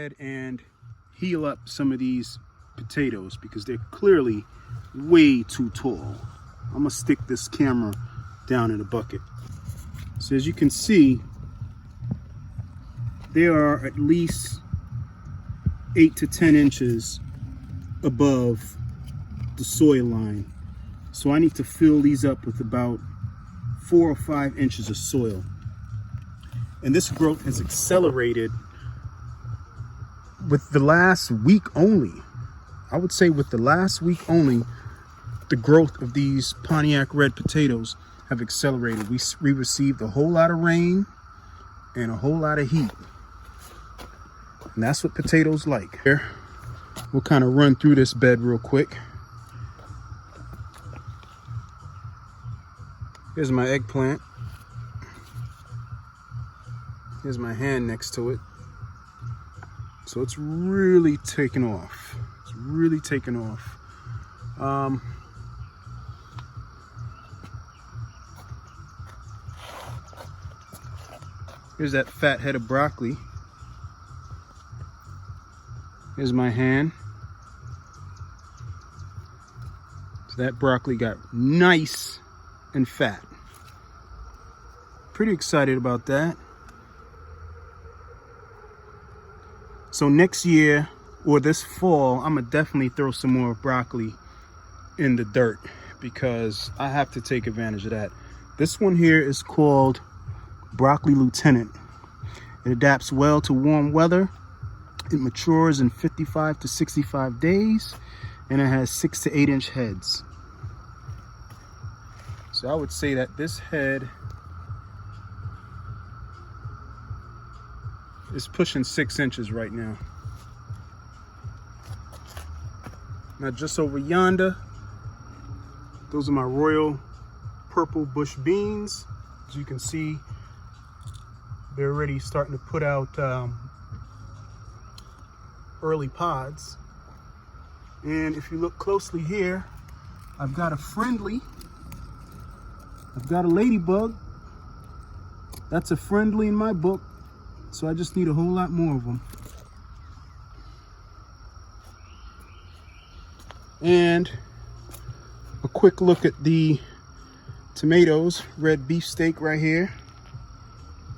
ahead and heal up some of these potatoes because they're clearly way too tall. I'm gonna stick this camera down in a bucket. So as you can see, there are at least 8 to 10 inches above the soil line. So I need to fill these up with about 4 or 5 inches of soil. And this growth has accelerated with the last week only. I would say with the last week only, the growth of these Pontiac Red potatoes have accelerated. We received a whole lot of rain and a whole lot of heat. And that's what potatoes like. Here, we'll kind of run through this bed real quick. Here's my eggplant. Here's my hand next to it. So it's really taken off. It's really taken off. Here's that fat head of broccoli. Here's my hand. So that broccoli got nice and fat. Pretty excited about that. So next year or this fall, I'm gonna definitely throw some more broccoli in the dirt because I have to take advantage of that. This one here is called Broccoli Lieutenant. It adapts well to warm weather. It matures in 55 to 65 days and it has 6 to 8 inch heads. So I would say that this head is pushing 6 inches right now. Now just over yonder, those are my royal purple bush beans. As you can see, they're already starting to put out early pods. And if you look closely here, I've got a ladybug. That's a friendly in my book. So I just need a whole lot more of them. And a quick look at the tomatoes, red beefsteak right here.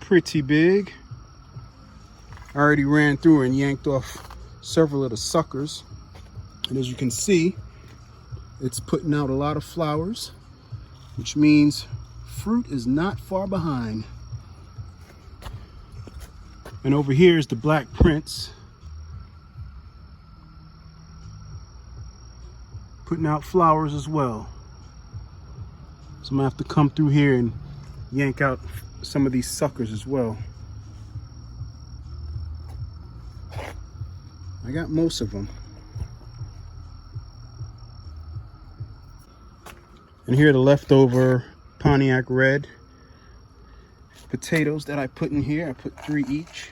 Pretty big. I already ran through and yanked off several of the suckers. And as you can see, it's putting out a lot of flowers, which means fruit is not far behind. And over here is the Black Prince, putting out flowers as well. So I'm gonna have to come through here and yank out some of these suckers as well. I got most of them. And here are the leftover Pontiac Red potatoes that I put in here. I put 3 each.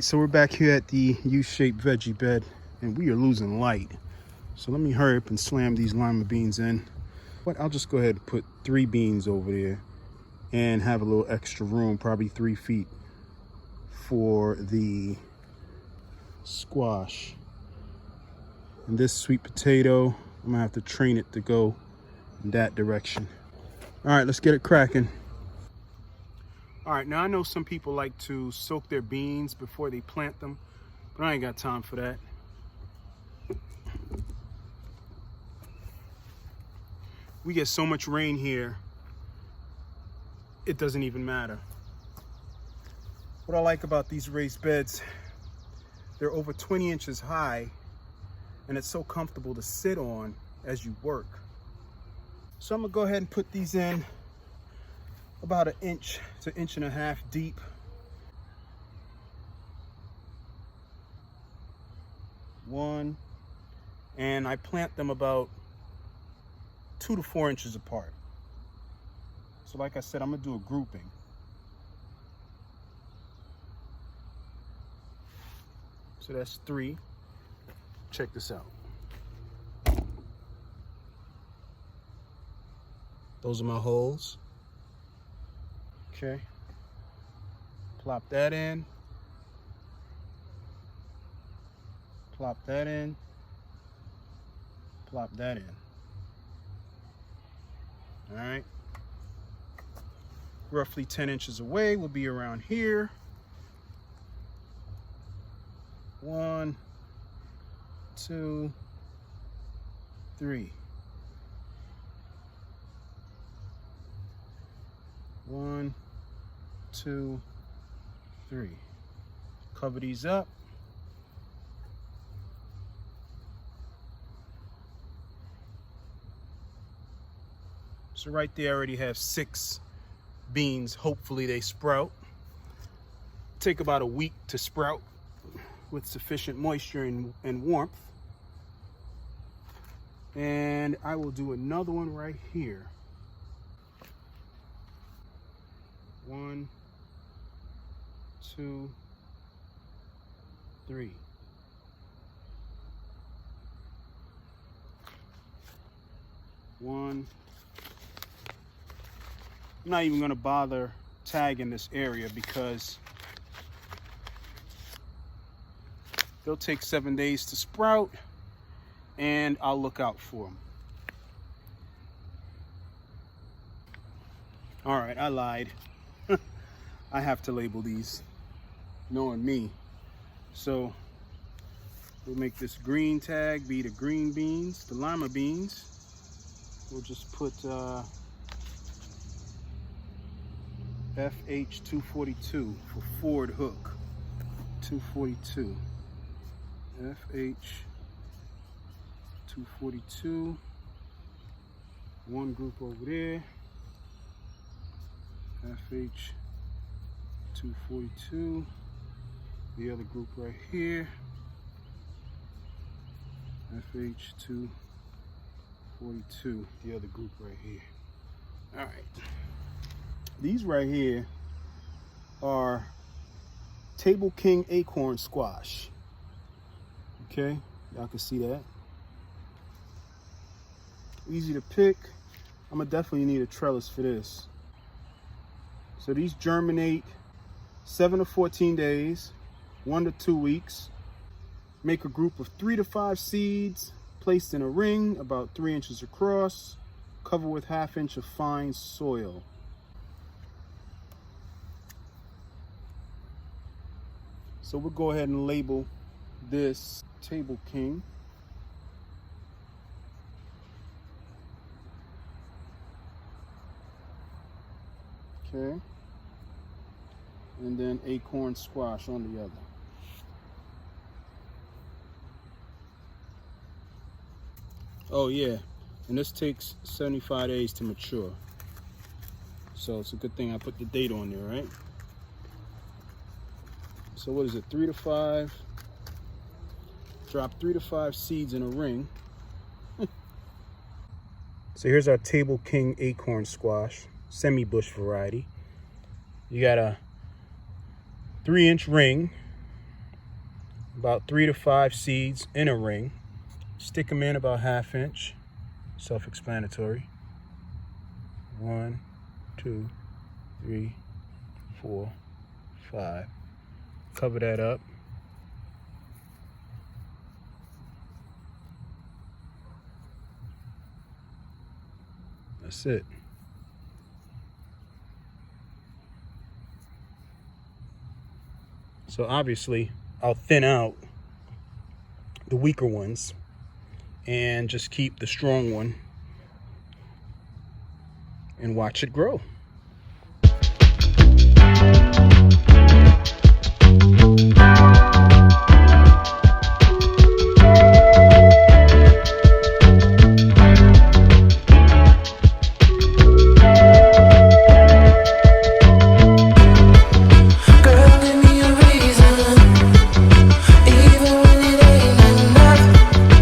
right, so we're back here at the U-shaped veggie bed, and we are losing light. So let me hurry up and slam these lima beans in. But I'll just go ahead and put 3 beans over there and have a little extra room, probably 3 feet, for the squash. And this sweet potato, I'm gonna have to train it to go in that direction. All right, let's get it cracking. All right, now I know some people like to soak their beans before they plant them, but I ain't got time for that. We get so much rain here, it doesn't even matter. What I like about these raised beds, they're over 20 inches high, and it's so comfortable to sit on as you work. So I'm gonna go ahead and put these in about 1 inch to 1.5 inches deep. One, and I plant them about 2 to 4 inches apart. So like I said, I'm gonna do a grouping. So that's 3. Check this out. Those are my holes. Okay. Plop that in. Plop that in. Plop that in. All right. Roughly 10 inches away will be around here. 1, 2, 3. 1, 2, 3. Cover these up. So right there I already have 6 beans. Hopefully they sprout. Take about a week to sprout with sufficient moisture and warmth. And I will do another one right here. 1, 2, 3. One. I'm not even going to bother tagging this area because they'll take 7 days to sprout, and I'll look out for them. All right, I lied. I have to label these, knowing me. So we'll make this green tag be the green beans, the lima beans. We'll just put FH242 for Fordhook. 242. FH242. One group over there. FH242. The other group right here. FH242. The other group right here. All right. These right here are Table King Acorn squash. Okay, y'all can see that. Easy to pick. I'm gonna definitely need a trellis for this. So these germinate 7 to 14 days, 1 to 2 weeks. Make a group of 3 to 5 seeds placed in a ring about 3 inches across. Cover with 1/2 inch of fine soil. So we'll go ahead and label this Table King. Okay. And then Acorn squash on the other. Oh yeah, and this takes 75 days to mature. So it's a good thing I put the date on there, right? So what is it, 3 to 5? Drop 3 to 5 seeds in a ring. So here's our Table King Acorn squash, semi-bush variety. You got a 3-inch ring about 3 to 5 seeds in a ring. Stick them in about 1/2 inch. Self-explanatory. 1, 2, 3, 4, 5. Cover that up. That's it. So obviously, I'll thin out the weaker ones and just keep the strong one and watch it grow.